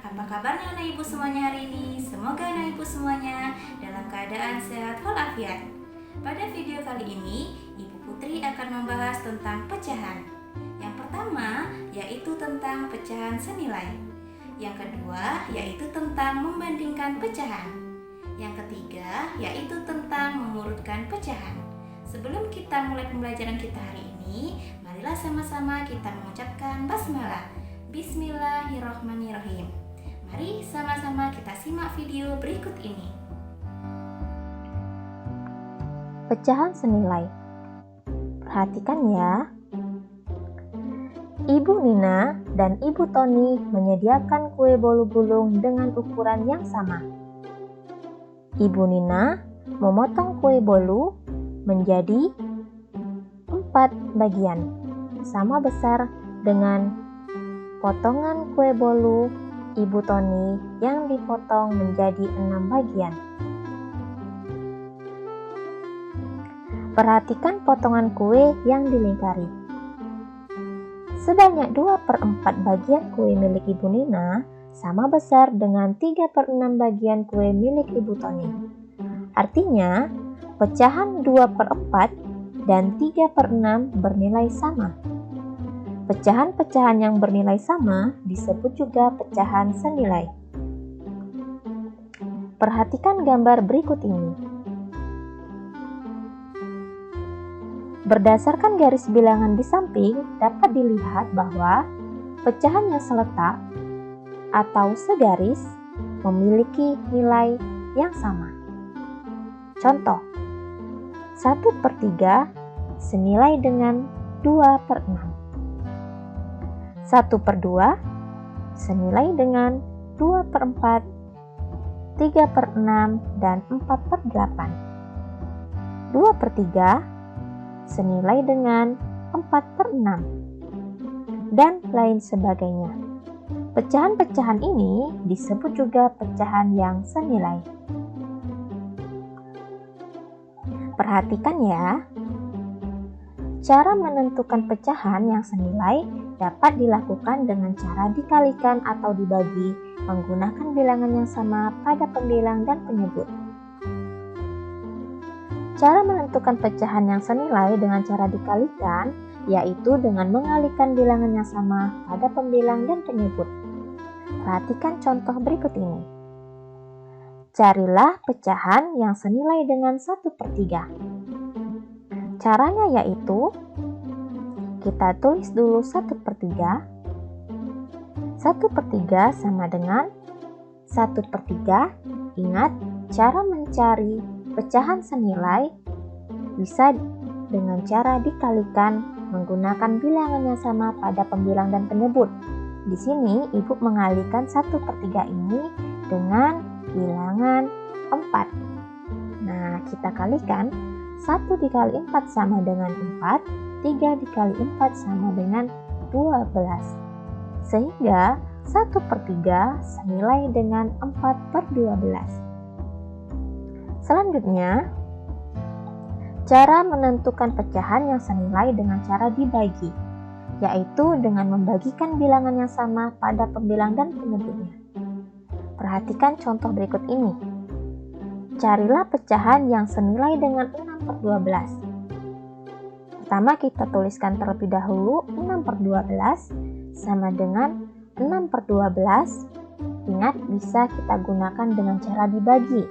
Apa kabarnya anak ibu semuanya hari ini? Semoga anak ibu semuanya dalam keadaan sehat walafiat. Pada video kali ini, Ibu Putri akan membahas tentang pecahan. Yang pertama, yaitu tentang pecahan senilai. Yang kedua, yaitu tentang membandingkan pecahan. Yang ketiga, yaitu tentang mengurutkan pecahan. Sebelum kita mulai pembelajaran kita hari ini, marilah sama-sama kita mengucapkan basmalah. Bismillahirrahmanirrahim. Mari sama-sama kita simak video berikut ini. Pecahan senilai. Perhatikan ya. Ibu Nina dan Ibu Toni menyediakan kue bolu gulung dengan ukuran yang sama. Ibu Nina memotong kue bolu menjadi 4 bagian, sama besar dengan potongan kue bolu Ibu Toni yang dipotong menjadi 6 bagian. Perhatikan potongan kue yang dilingkari. Sebanyak 2/4 bagian kue milik Ibu Nina sama besar dengan 3/6 bagian kue milik Ibu Toni. Artinya, pecahan 2/4 dan 3/6 bernilai sama. Pecahan-pecahan yang bernilai sama disebut juga pecahan senilai. Perhatikan gambar berikut ini. Berdasarkan garis bilangan di samping, dapat dilihat bahwa pecahan yang seletak atau segaris memiliki nilai yang sama. Contoh, 1/3 senilai dengan 2/6. 1/2 senilai dengan 2/4, 3/6, dan 4/8. 2/3 senilai dengan 4/6, dan lain sebagainya. Pecahan-pecahan ini disebut juga pecahan yang senilai. Perhatikan ya. Cara menentukan pecahan yang senilai dapat dilakukan dengan cara dikalikan atau dibagi menggunakan bilangan yang sama pada pembilang dan penyebut. Cara menentukan pecahan yang senilai dengan cara dikalikan yaitu dengan mengalihkan bilangan yang sama pada pembilang dan penyebut. Perhatikan contoh berikut ini. Carilah pecahan yang senilai dengan 1/3. Caranya yaitu kita tulis dulu 1/3. 1/3 sama dengan 1/3. Ingat, cara mencari pecahan senilai bisa dengan cara dikalikan menggunakan bilangan yang sama pada pembilang dan penyebut. Di sini ibu mengalihkan 1/3 ini dengan bilangan 4. Nah, kita kalikan. 1 dikali 4 sama dengan 4, 3 dikali 4 sama dengan 12. Sehingga 1/3 senilai dengan 4/12. Selanjutnya, cara menentukan pecahan yang senilai dengan cara dibagi, yaitu dengan membagikan bilangan yang sama pada pembilang dan penyebutnya. Perhatikan contoh berikut ini. Carilah pecahan yang senilai dengan 6/12. Pertama kita tuliskan terlebih dahulu 6/12 sama dengan 6/12. Ingat, bisa kita gunakan dengan cara dibagi.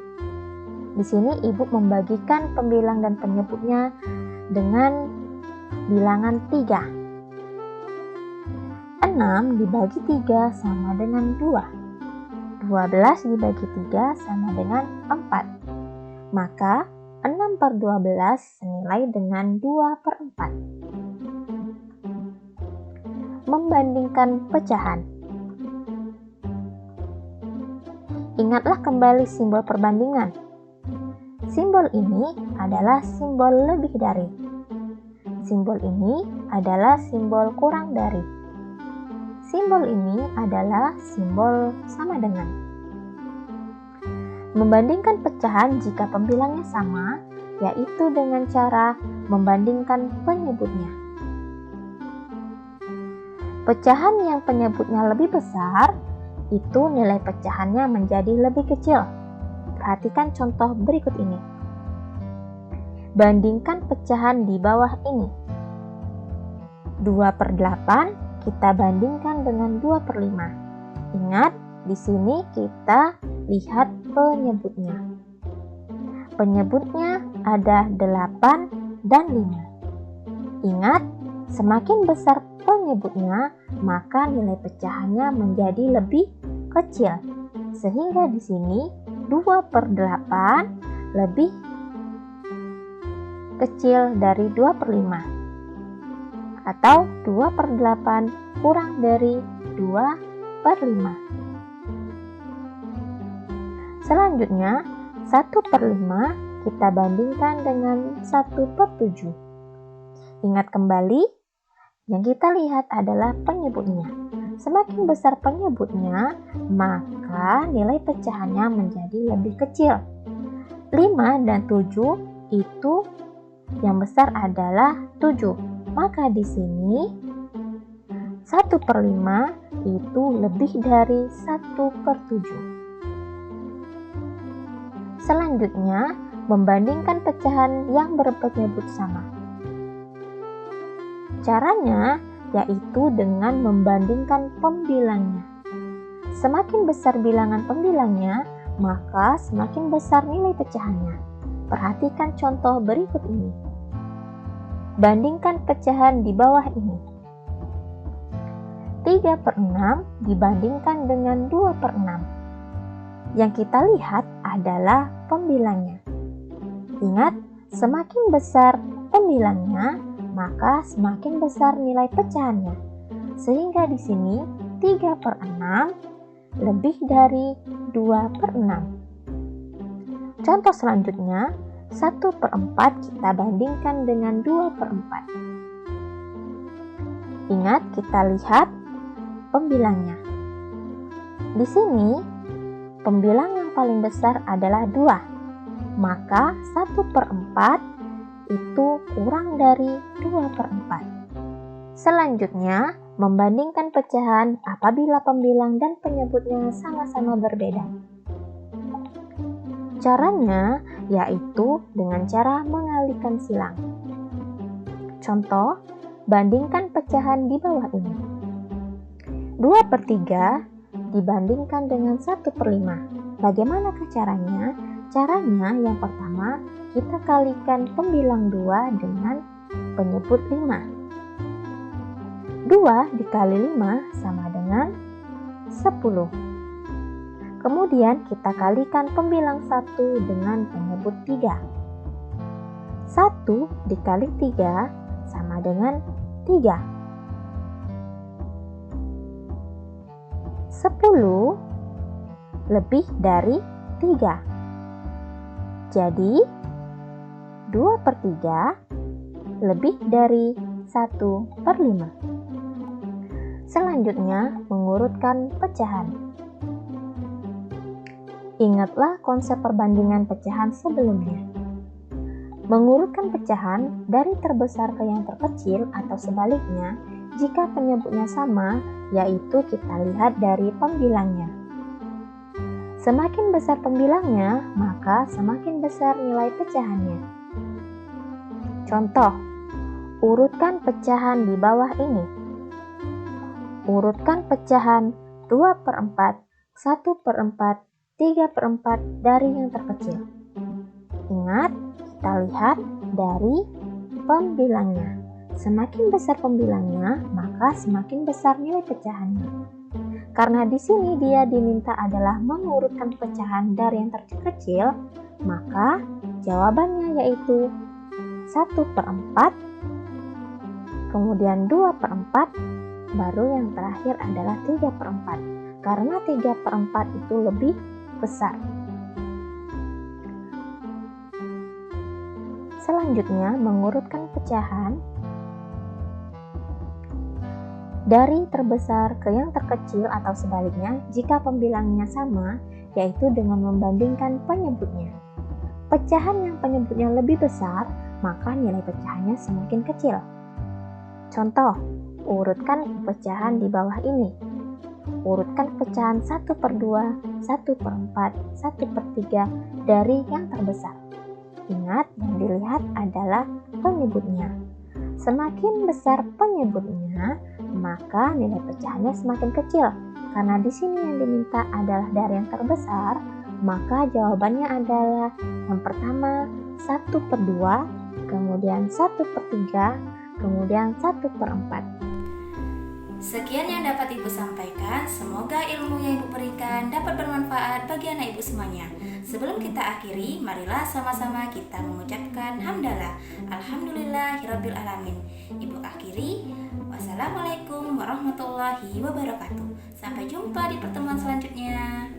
Di sini ibu membagikan pembilang dan penyebutnya dengan bilangan 3. 6 dibagi 3 sama dengan 2. 12 dibagi 3 sama dengan 4. Maka 6/12 senilai dengan 2/4. Membandingkan pecahan. Ingatlah kembali simbol perbandingan. Simbol ini adalah simbol lebih dari. Simbol ini adalah simbol kurang dari. Simbol ini adalah simbol sama dengan. Membandingkan pecahan jika pembilangnya sama, yaitu dengan cara membandingkan penyebutnya. Pecahan yang penyebutnya lebih besar itu nilai pecahannya menjadi lebih kecil. Perhatikan contoh berikut ini. Bandingkan pecahan di bawah ini. 2/8 kita bandingkan dengan 2/5. Ingat, di sini kita lihat penyebutnya. Penyebutnya ada 8 dan 5. Ingat, semakin besar penyebutnya, maka nilai pecahannya menjadi lebih kecil. Sehingga di sini 2/8 lebih kecil dari 2/5. Atau 2/8 kurang dari 2/5. Selanjutnya, 1/5 kita bandingkan dengan 1/7. Ingat kembali, yang kita lihat adalah penyebutnya. Semakin besar penyebutnya, maka nilai pecahannya menjadi lebih kecil. 5 dan 7 itu yang besar adalah 7. Maka di sini 1/5 itu lebih dari 1/7. Selanjutnya, membandingkan pecahan yang berpenyebut sama. Caranya yaitu dengan membandingkan pembilangnya. Semakin besar bilangan pembilangnya, maka semakin besar nilai pecahannya. Perhatikan contoh berikut ini. Bandingkan pecahan di bawah ini. 3/6 dibandingkan dengan 2/6. Yang kita lihat adalah pembilangnya. Ingat, semakin besar pembilangnya, maka semakin besar nilai pecahannya. Sehingga di sini 3/6 lebih dari 2/6. Contoh selanjutnya, 1/4 kita bandingkan dengan 2/4. Ingat, kita lihat pembilangnya. Di sini, pembilang yang paling besar adalah 2. Maka 1/4 itu kurang dari 2/4. Selanjutnya, membandingkan pecahan apabila pembilang dan penyebutnya sama-sama berbeda. Caranya yaitu dengan cara mengalihkan silang. Contoh, bandingkan pecahan di bawah ini. 2/3 dibandingkan dengan 1/5. Bagaimanakah caranya? Caranya yang pertama, kita kalikan pembilang 2 dengan penyebut 5. 2 dikali 5 sama dengan 10. Kemudian kita kalikan pembilang 1 dengan penyebut 3. 1 dikali 3 sama dengan 3. 10 lebih dari 3. Jadi 2/3 lebih dari 1/5. Selanjutnya, mengurutkan pecahan. Ingatlah konsep perbandingan pecahan sebelumnya. Mengurutkan pecahan dari terbesar ke yang terkecil atau sebaliknya jika penyebutnya sama, yaitu kita lihat dari pembilangnya. Semakin besar pembilangnya, maka semakin besar nilai pecahannya. Contoh, urutkan pecahan di bawah ini. Urutkan pecahan 2/4, 1/4, 3/4 dari yang terkecil. Ingat, kita lihat dari pembilangnya. Semakin besar pembilangnya, maka semakin besar nilai pecahannya. Karena di sini dia diminta adalah mengurutkan pecahan dari yang terkecil, maka jawabannya yaitu 1/4, kemudian 2/4, baru yang terakhir adalah 3/4. Karena 3/4 itu lebih besar. Selanjutnya, mengurutkan pecahan dari terbesar ke yang terkecil atau sebaliknya jika pembilangnya sama, yaitu dengan membandingkan penyebutnya. Pecahan yang penyebutnya lebih besar, maka nilai pecahannya semakin kecil. Contoh, urutkan pecahan di bawah ini. urutkan pecahan 1/2, 1/4, 1/3 dari yang terbesar. Ingat, yang dilihat adalah penyebutnya. Semakin besar penyebutnya, maka nilai pecahannya semakin kecil. Karena di sini yang diminta adalah dari yang terbesar, maka jawabannya adalah yang pertama 1/2, kemudian 1/3, kemudian 1/4. Sekian yang dapat Ibu sampaikan. Semoga ilmu yang Ibu berikan dapat bermanfaat bagi anak Ibu semuanya. Sebelum kita akhiri, marilah sama-sama kita mengucapkan hamdalah. Alhamdulillahirabbil alamin. Ibu akhiri. Wassalamualaikum warahmatullahi wabarakatuh. Sampai jumpa di pertemuan selanjutnya.